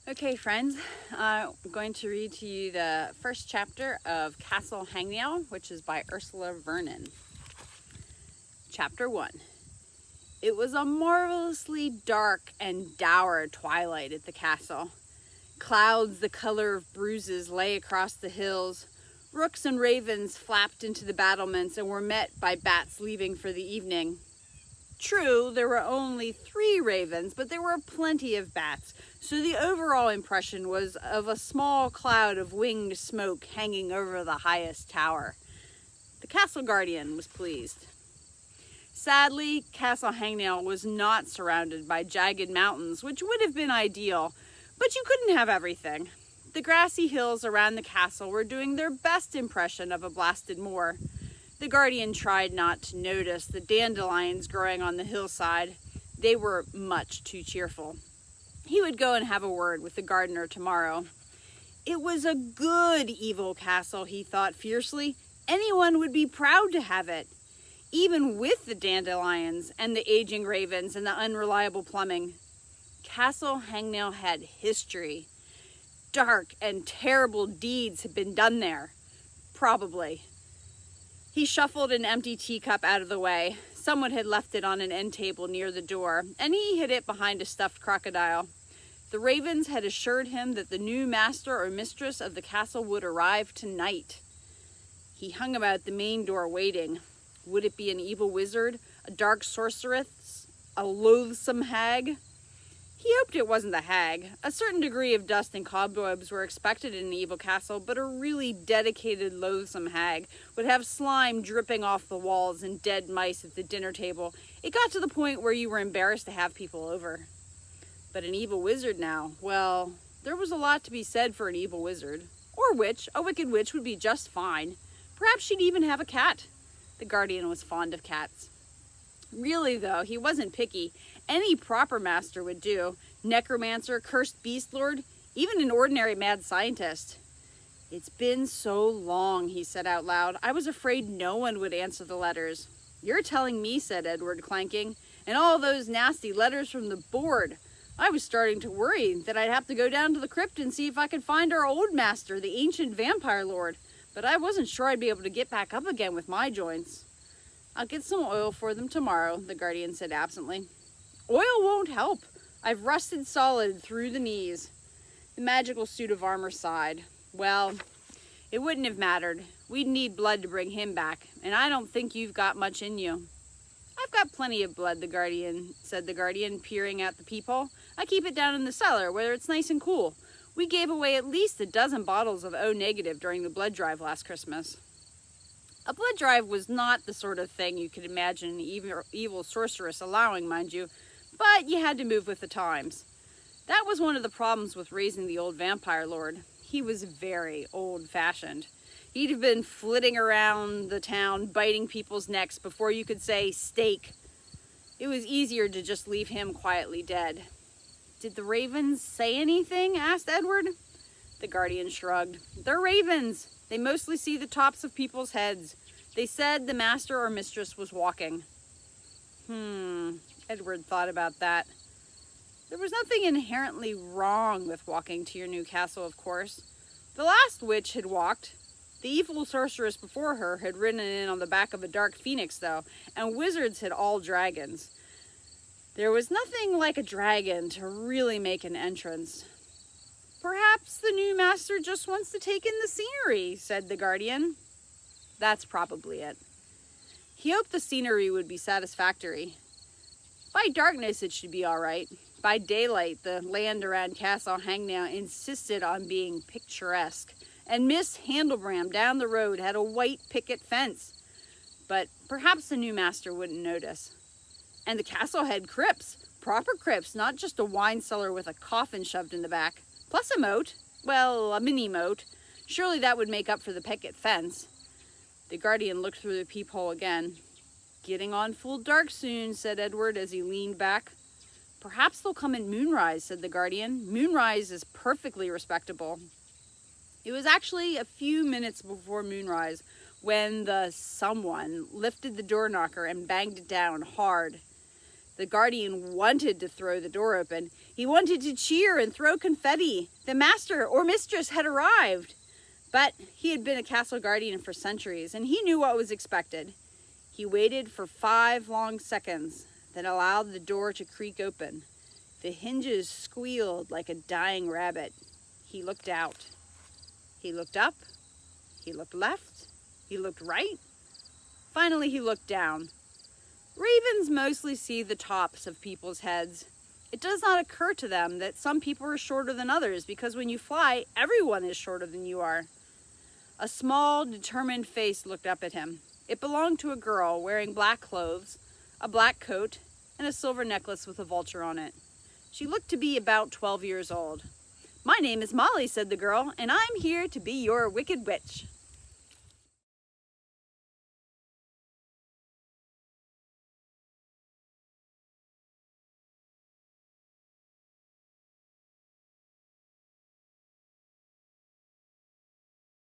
Okay, friends, I'm going to read to you the first chapter of Castle Hangnail, which is by Ursula Vernon. Chapter 1. It was a marvelously dark and dour twilight at the castle. Clouds the color of bruises lay across the hills. Rooks and ravens flapped into the battlements and were met by bats leaving for the evening. True, there were only 3 ravens, but there were plenty of bats, so the overall impression was of a small cloud of winged smoke hanging over the highest tower. The castle guardian was pleased. Sadly, Castle Hangnail was not surrounded by jagged mountains, which would have been ideal, but you couldn't have everything. The grassy hills around the castle were doing their best impression of a blasted moor. The guardian tried not to notice the dandelions growing on the hillside. They were much too cheerful. He would go and have a word with the gardener tomorrow. It was a good evil castle, he thought fiercely. Anyone would be proud to have it, even with the dandelions and the aging ravens and the unreliable plumbing. Castle Hangnail had history. Dark and terrible deeds had been done there. Probably. He shuffled an empty teacup out of the way. Someone had left it on an end table near the door, and he hid it behind a stuffed crocodile. The ravens had assured him that the new master or mistress of the castle would arrive tonight. He hung about the main door waiting. Would it be an evil wizard, a dark sorceress, a loathsome hag? He hoped it wasn't the hag. A certain degree of dust and cobwebs were expected in an evil castle, but a really dedicated, loathsome hag would have slime dripping off the walls and dead mice at the dinner table. It got to the point where you were embarrassed to have people over. But an evil wizard now, well, there was a lot to be said for an evil wizard. Or witch. A wicked witch would be just fine. Perhaps she'd even have a cat. The guardian was fond of cats. Really, though, he wasn't picky. Any proper master would do. Necromancer, cursed beast lord, even an ordinary mad scientist. It's been so long, he said out loud. I was afraid no one would answer the letters. You're telling me, said Edward, clanking. And all those nasty letters from the board. I was starting to worry that I'd have to go down to the crypt and see if I could find our old master, the ancient vampire lord. But I wasn't sure I'd be able to get back up again with my joints. I'll get some oil for them tomorrow, the guardian said absently. Oil won't help. I've rusted solid through the knees. The magical suit of armor sighed. Well, it wouldn't have mattered. We'd need blood to bring him back, and I don't think you've got much in you. I've got plenty of blood, said the guardian, peering out the peephole. I keep it down in the cellar where it's nice and cool. We gave away at least 12 bottles of O negative during the blood drive last Christmas. A blood drive was not the sort of thing you could imagine an evil sorceress allowing, mind you, but you had to move with the times. That was one of the problems with raising the old vampire lord. He was very old-fashioned. He'd have been flitting around the town, biting people's necks before you could say steak. It was easier to just leave him quietly dead. Did the ravens say anything? Asked Edward. The guardian shrugged. They're ravens. They mostly see the tops of people's heads. They said the master or mistress was walking. Edward thought about that. There was nothing inherently wrong with walking to your new castle, of course. The last witch had walked. The evil sorceress before her had ridden in on the back of a dark phoenix, though, and wizards had all dragons. There was nothing like a dragon to really make an entrance. Perhaps the new master just wants to take in the scenery, said the guardian. That's probably it. He hoped the scenery would be satisfactory. By darkness, it should be all right. By daylight, the land around Castle Hangnail insisted on being picturesque, and Miss Handlebrand down the road had a white picket fence. But perhaps the new master wouldn't notice. And the castle had crypts, proper crypts, not just a wine cellar with a coffin shoved in the back. Plus a moat. Well, a mini moat. Surely that would make up for the picket fence. The guardian looked through the peephole again. Getting on full dark soon, said Edward as he leaned back. Perhaps they'll come at moonrise, said the guardian. Moonrise is perfectly respectable. It was actually a few minutes before moonrise when the someone lifted the door knocker and banged it down hard. The guardian wanted to throw the door open. He wanted to cheer and throw confetti. The master or mistress had arrived. But he had been a castle guardian for centuries, and he knew what was expected. He waited for 5 long seconds, then allowed the door to creak open. The hinges squealed like a dying rabbit. He looked out. He looked up. He looked left. He looked right. Finally, he looked down. Ravens mostly see the tops of people's heads. It does not occur to them that some people are shorter than others, because when you fly, everyone is shorter than you are. A small, determined face looked up at him. It belonged to a girl wearing black clothes, a black coat, and a silver necklace with a vulture on it. She looked to be about 12 years old. "My name is Molly," said the girl, "and I'm here to be your wicked witch."